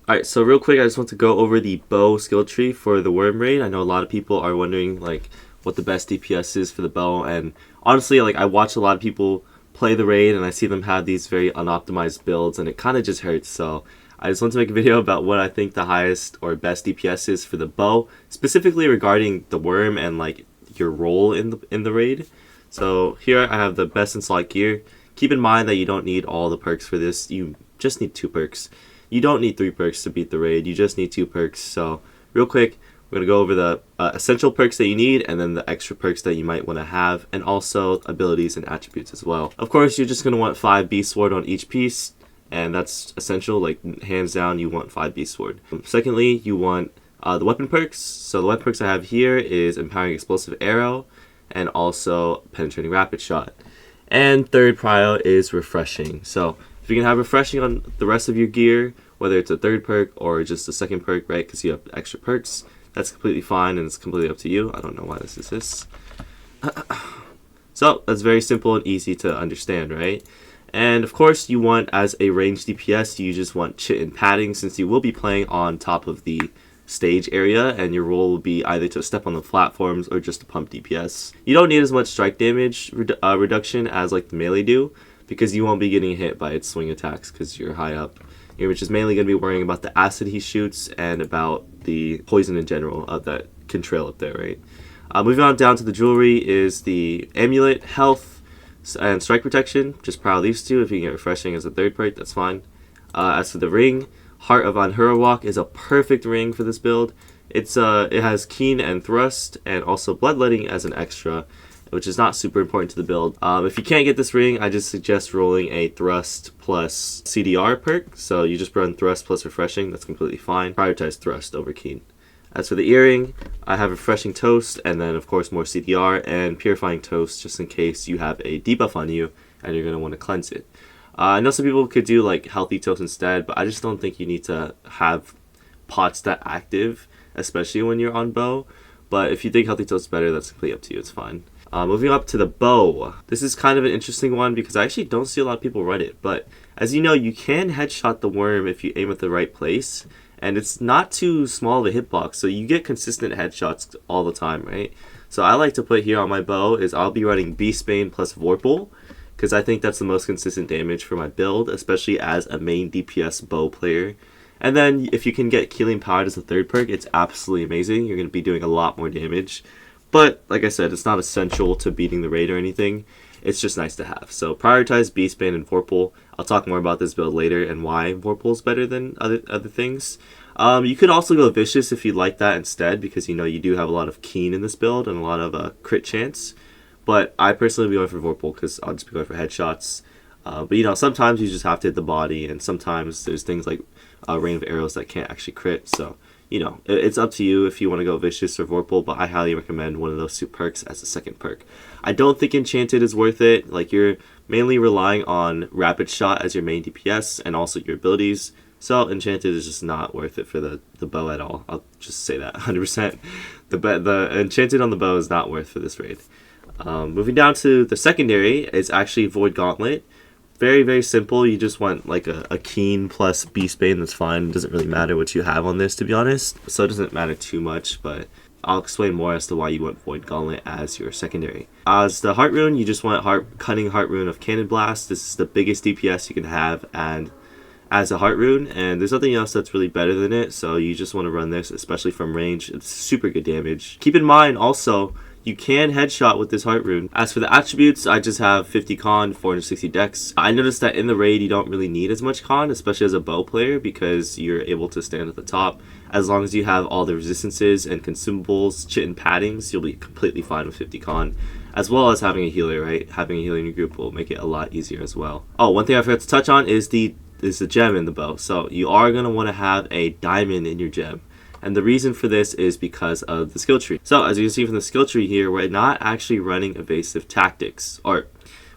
Alright, so real quick, I just want to go over the bow skill tree for the worm raid. I know a lot of people are wondering like what the best DPS is for the bow, and honestly, like I watch a lot of people play the raid and I see them have these very unoptimized builds and it kind of just hurts. So I just want to make a video about what I think the highest or best DPS is for the bow, specifically regarding the worm and like your role in the raid. So here I have the best in slot gear. Keep in mind that you don't need all the perks for this. You just need 2 perks. You don't need 3 perks to beat the raid. You just need 2 perks. So real quick, we're going to go over the essential perks that you need and then the extra perks that you might want to have, and also abilities and attributes as well. Of course, you're just going to want 5 BiS sword on each piece, and that's essential. Like hands down, you want 5 BiS sword. Secondly, you want the weapon perks. So the weapon perks I have here is Empowering Explosive Arrow and also Penetrating Rapid Shot. And third prio is Refreshing. So if you can have Refreshing on the rest of your gear, whether it's a third perk or just a second perk, right, because you have extra perks, that's completely fine and it's completely up to you. I don't know why this is this. So that's very simple and easy to understand, right? And of course, you want, as a ranged DPS, you just want Chitin padding, since you will be playing on top of the stage area and your role will be either to step on the platforms or just to pump DPS. You don't need as much strike damage reduction as like the melee do, because you won't be getting hit by its swing attacks because you're high up. You're just mainly going to be worrying about the acid he shoots and about the poison in general that can trail up there, right? Moving on down to the jewelry is the amulet, health, and strike protection. Just pile these 2. If you can get Refreshing as a third perk, that's fine. As for the ring, Heart of Anhurawak is a perfect ring for this build. It has Keen and Thrust and also Bloodletting as an extra, which is not super important to the build. If you can't get this ring, I just suggest rolling a Thrust plus CDR perk. So you just run Thrust plus Refreshing, that's completely fine. Prioritize Thrust over Keen. As for the earring, I have Refreshing Toast and then of course more CDR and Purifying Toast, just in case you have a debuff on you and you're going to want to cleanse it. I know some people could do like Healthy Toast instead, but I just don't think you need to have pots that active, especially when you're on bow. But if you think Healthy Toast is better, that's completely up to you, it's fine. Moving up to the bow. This is kind of an interesting one because I actually don't see a lot of people run it. But as you know, you can headshot the worm if you aim at the right place. And it's not too small of a hitbox, so you get consistent headshots all the time, right? So I like to put here on my bow is I'll be running Beastbane plus Vorpal, because I think that's the most consistent damage for my build, especially as a main DPS bow player. And then if you can get Keeling Powered as a third perk, it's absolutely amazing. You're going to be doing a lot more damage. But like I said, it's not essential to beating the raid or anything. It's just nice to have. So prioritize Beastbane and Vorpal. I'll talk more about this build later and why Vorpal is better than other things. You could also go Vicious if you like that instead, because you know you do have a lot of Keen in this build and a lot of crit chance. But I personally be going for Vorpal because I'll just be going for headshots. But you know, sometimes you just have to hit the body, and sometimes there's things like rain of arrows that can't actually crit. So you know, it's up to you if you want to go Vicious or Vorpal, but I highly recommend one of those 2 perks as a second perk. I don't think Enchanted is worth it. Like, you're mainly relying on Rapid Shot as your main DPS and also your abilities. So Enchanted is just not worth it for the bow at all. I'll just say that 100%. The Enchanted on the bow is not worth for this raid. Moving down to the secondary is actually Void Gauntlet. Very, very simple. You just want like a Keen plus Beastbane, that's fine. It doesn't really matter what you have on this, to be honest. So it doesn't matter too much, but I'll explain more as to why you want Void Gauntlet as your secondary. As the Heartrune, you just want Cunning Heartrune of Cannon Blast. This is the biggest DPS you can have and as a Heartrune, and there's nothing else that's really better than it, so you just want to run this, especially from range. It's super good damage. Keep in mind also, you can headshot with this Heartrune. As for the attributes, I just have 50 con, 460 dex. I noticed that in the raid, you don't really need as much con, especially as a bow player, because you're able to stand at the top. As long as you have all the resistances and consumables, Chitin paddings, you'll be completely fine with 50 con. As well as having a healer, right? Having a healer in your group will make it a lot easier as well. Oh, one thing I forgot to touch on is the gem in the bow. So you are going to want to have a diamond in your gem. And the reason for this is because of the skill tree. So as you can see from the skill tree here, we're not actually running evasive tactics. Or,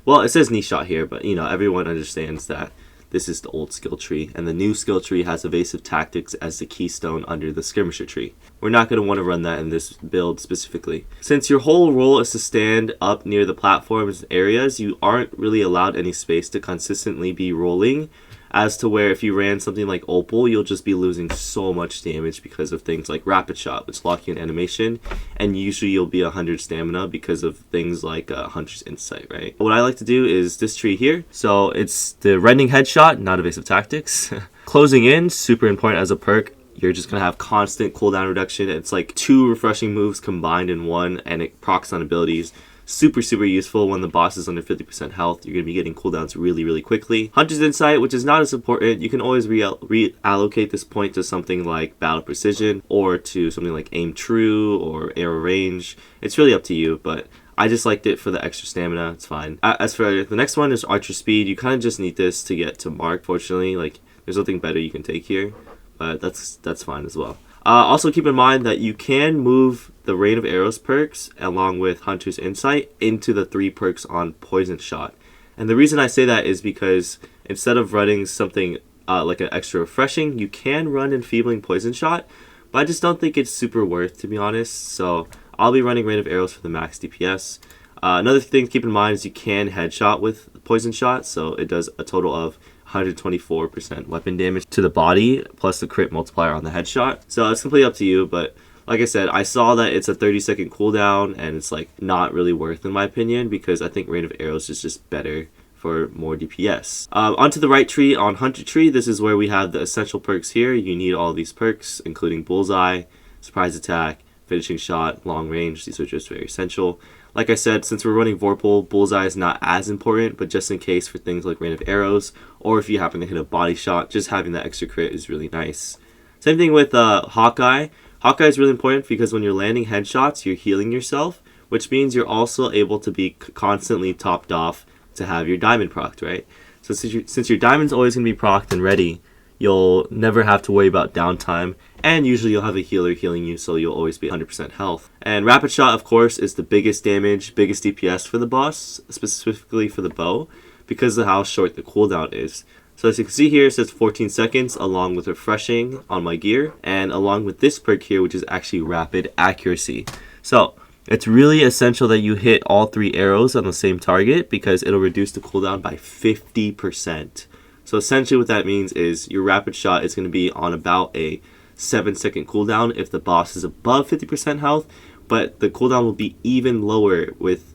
well, it says niche shot here, but you know, everyone understands that this is the old skill tree. And the new skill tree has evasive tactics as the keystone under the skirmisher tree. We're not going to want to run that in this build specifically. Since your whole role is to stand up near the platforms and areas, you aren't really allowed any space to consistently be rolling as to where if you ran something like Opal, you'll just be losing so much damage because of things like Rapid Shot, which lock you in animation, and usually you'll be 100 stamina because of things like Hunter's Insight, right? What I like to do is this tree here. So it's the Rending Headshot, not Evasive Tactics. Closing in, super important as a perk. You're just going to have constant cooldown reduction. It's like 2 refreshing moves combined in one, and it procs on abilities. Super useful when the boss is under 50% health. You're going to be getting cooldowns really quickly. Hunter's Insight, which is not as important. You can always reallocate this point to something like Battle Precision or to something like Aim True or Arrow Range. It's really up to you, but I just liked it for the extra stamina. It's fine. As for the next one is Archer Speed. You kind of just need this to get to Mark, fortunately. Like, there's nothing better you can take here, but that's fine as well. Also keep in mind that you can move the Rain of Arrows perks along with Hunter's Insight into the 3 perks on Poison Shot. And the reason I say that is because instead of running something like an extra refreshing, you can run Enfeebling Poison Shot, but I just don't think it's super worth, to be honest. So I'll be running Rain of Arrows for the max DPS. Another thing to keep in mind is you can headshot with Poison Shot, so it does a total of 124% weapon damage to the body plus the crit multiplier on the headshot. So it's completely up to you, but like I said, I saw that it's a 30-second cooldown and it's like not really worth in my opinion, because I think Rain of Arrows is just better for more DPS. Onto the right tree on Hunter Tree, this is where we have the essential perks here. You need all these perks, including Bullseye, Surprise Attack, Finishing Shot, Long Range. These are just very essential. Like I said, since we're running Vorpal, Bullseye is not as important, but just in case for things like Rain of Arrows, or if you happen to hit a body shot, just having that extra crit is really nice. Same thing with Hawkeye. Hawkeye is really important because when you're landing headshots, you're healing yourself, which means you're also able to be constantly topped off to have your diamond procced, right? So since your diamond's always going to be procced and ready, you'll never have to worry about downtime, and usually you'll have a healer healing you, so you'll always be 100% health. And Rapid Shot, of course, is the biggest damage, biggest DPS for the boss, specifically for the bow, because of how short the cooldown is. So as you can see here, it says 14 seconds along with refreshing on my gear, and along with this perk here, which is actually Rapid Accuracy. So it's really essential that you hit all 3 arrows on the same target, because it'll reduce the cooldown by 50%. So essentially what that means is your Rapid Shot is going to be on about a 7-second cooldown if the boss is above 50% health, but the cooldown will be even lower with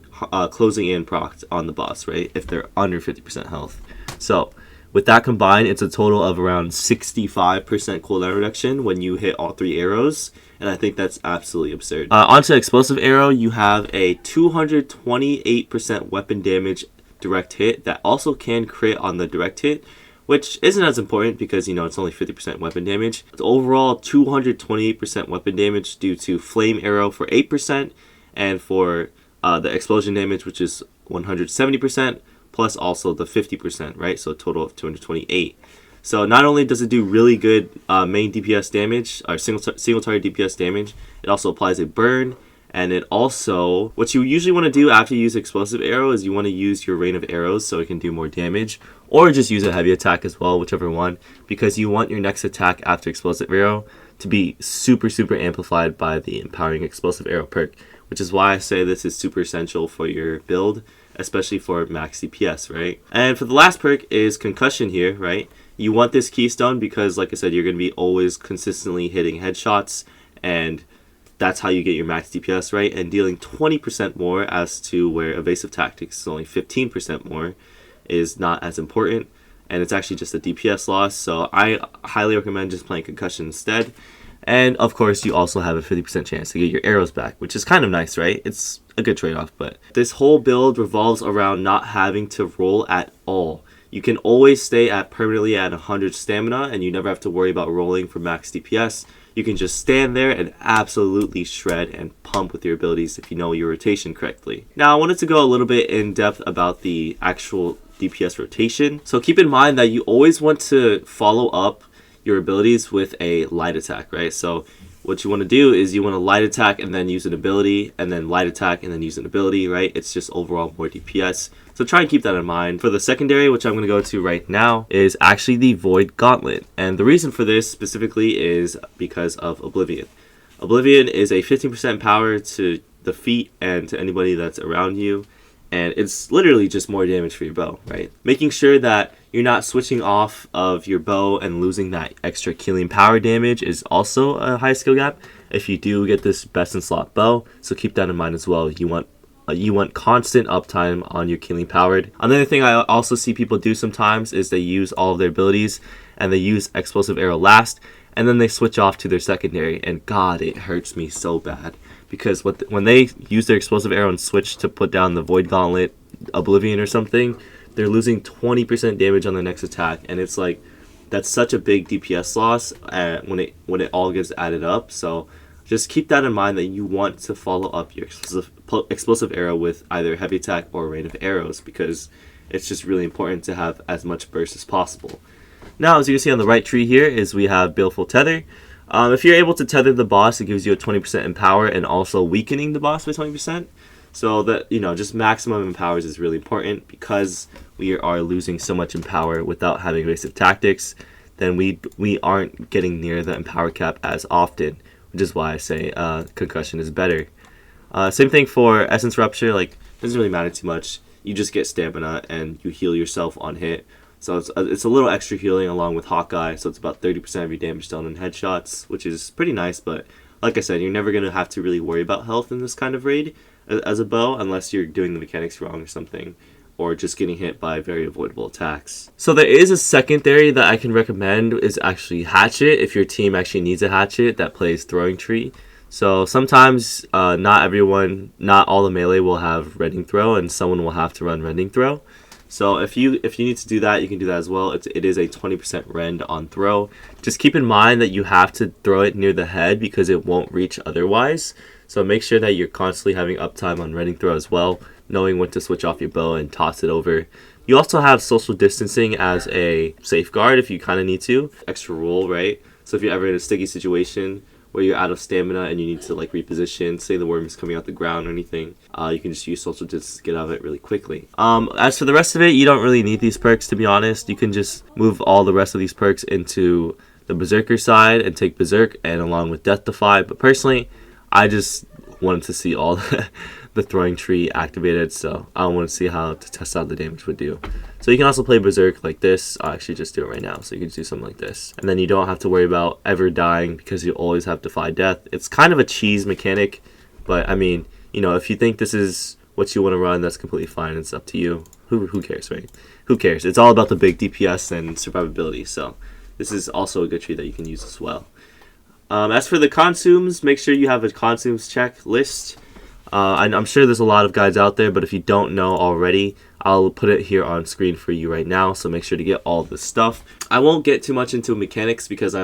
closing in proc on the boss, right, if they're under 50% health. So with that combined, it's a total of around 65% cooldown reduction when you hit all 3 arrows, and I think that's absolutely absurd. Onto Explosive Arrow, you have a 228% weapon damage direct hit that also can crit on the direct hit, which isn't as important because, you know, it's only 50% weapon damage. It's overall 228% weapon damage due to Flame Arrow for 8%, and for the explosion damage, which is 170%, plus also the 50%, right? So a total of 228. So not only does it do really good main DPS damage, or single target DPS damage, it also applies a burn. And it also, what you usually want to do after you use Explosive Arrow is you want to use your Rain of Arrows so it can do more damage, or just use a heavy attack as well, whichever one, because you want your next attack after Explosive Arrow to be super amplified by the Empowering Explosive Arrow perk, which is why I say this is super essential for your build, especially for max DPS, right? And for the last perk is Concussion here, right? You want this keystone because, like I said, you're going to be always consistently hitting headshots, and that's how you get your max DPS, right? And dealing 20% more, as to where Evasive Tactics is only 15% more, is not as important. And it's actually just a DPS loss, so I highly recommend just playing Concussion instead. And of course, you also have a 50% chance to get your arrows back, which is kind of nice, right? It's a good trade-off, but this whole build revolves around not having to roll at all. You can always stay at permanently at 100 stamina, and you never have to worry about rolling for max DPS. You can just stand there and absolutely shred and pump with your abilities if you know your rotation correctly. Now, I wanted to go a little bit in depth about the actual DPS rotation. So keep in mind that you always want to follow up your abilities with a light attack, right? So what you want to do is you want to light attack and then use an ability, and then light attack and then use an ability, right? It's just overall more DPS. So try and keep that in mind. For the secondary, which I'm going to go to right now, is actually the Void Gauntlet. And the reason for this specifically is because of Oblivion. Oblivion is a 15% power to the feet and to anybody that's around you. and it's literally just more damage for your bow, right? Making sure that you're not switching off of your bow and losing that extra killing power damage is also a high skill gap if you do get this best in slot bow, so keep that in mind as well. You want constant uptime on your killing powered. Another thing I also see people do sometimes is they use all of their abilities and they use explosive arrow last, and then they switch off to their secondary, and god, it hurts me so bad because when they use their explosive arrow and switch to put down the void gauntlet oblivion or something, they're losing 20% damage on the next attack, and it's like that's such a big DPS loss when it all gets added up. So just keep that in mind that you want to follow up your explosive arrow with either heavy attack or rain of arrows, because it's just really important to have as much burst as possible. Now, as you can see on the right tree here is we have Baleful Tether. If you're able to tether the boss, it gives you a 20% empower and also weakening the boss by 20%. So that, just maximum empowers is really important, because we are losing so much empower without having evasive tactics, then we aren't getting near the empower cap as often, which is why I say concussion is better. Same thing for Essence Rupture, like doesn't really matter too much. You just get stamina and you heal yourself on hit. So it's a little extra healing along with Hawkeye, so it's about 30% of your damage done in headshots, which is pretty nice, but like I said, you're never going to have to really worry about health in this kind of raid as a bow, unless you're doing the mechanics wrong or something, or just getting hit by very avoidable attacks. So there is a secondary that I can recommend, is actually Hatchet, if your team actually needs a Hatchet that plays Throwing Tree. So sometimes not all the melee will have Rending Throw, and someone will have to run Rending Throw. So if you need to do that, you can do that as well. It is a 20% rend on throw. Just keep in mind that you have to throw it near the head because it won't reach otherwise. So make sure that you're constantly having uptime on rending throw as well, knowing when to switch off your bow and toss it over. You also have social distancing as a safeguard if you kind of need to. Extra roll, right? So if you're ever in a sticky situation where you're out of stamina and you need to like reposition, say the worm is coming out the ground or anything, you can just use social distance to get out of it really quickly. As for the rest of it, you don't really need these perks, to be honest. You can just move all the rest of these perks into the Berserker side and take Berserk and along with Death Defy. But personally, I just wanted to see all the Throwing Tree activated, so I want to see how to test out the damage would do. So you can also play Berserk like this. I'll actually just do it right now. So you can just do something like this. And then you don't have to worry about ever dying because you always have Defy Death. It's kind of a cheese mechanic, but I mean, if you think this is what you want to run, that's completely fine. It's up to you. Who cares, right? Who cares? It's all about the big DPS and survivability. So this is also a good tree that you can use as well. As for the consumes, make sure you have a consumes checklist. I'm sure there's a lot of guides out there, but if you don't know already, I'll put it here on screen for you right now, so make sure to get all this stuff. I won't get too much into mechanics because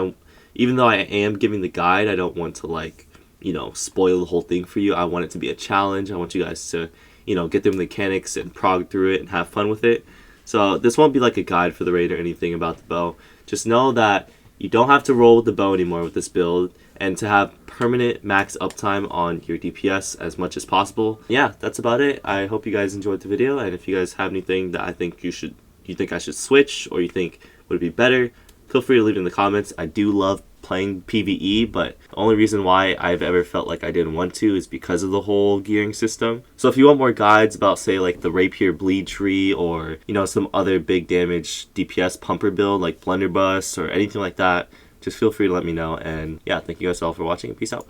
even though I am giving the guide, I don't want to spoil the whole thing for you. I want it to be a challenge. I want you guys to, get the mechanics and prog through it and have fun with it. So this won't be like a guide for the raid or anything about the bow. Just know that you don't have to roll with the bow anymore with this build, and to have permanent max uptime on your DPS as much as possible. Yeah, that's about it. I hope you guys enjoyed the video, and if you guys have anything that I think you think I should switch or you think would be better, feel free to leave it in the comments. I do love playing PvE, but the only reason why I've ever felt like I didn't want to is because of the whole gearing system. So if you want more guides about, say, like the Rapier Bleed Tree or, some other big damage DPS pumper build like Blunderbuss or anything like that, just feel free to let me know. And yeah, thank you guys all for watching, and peace out.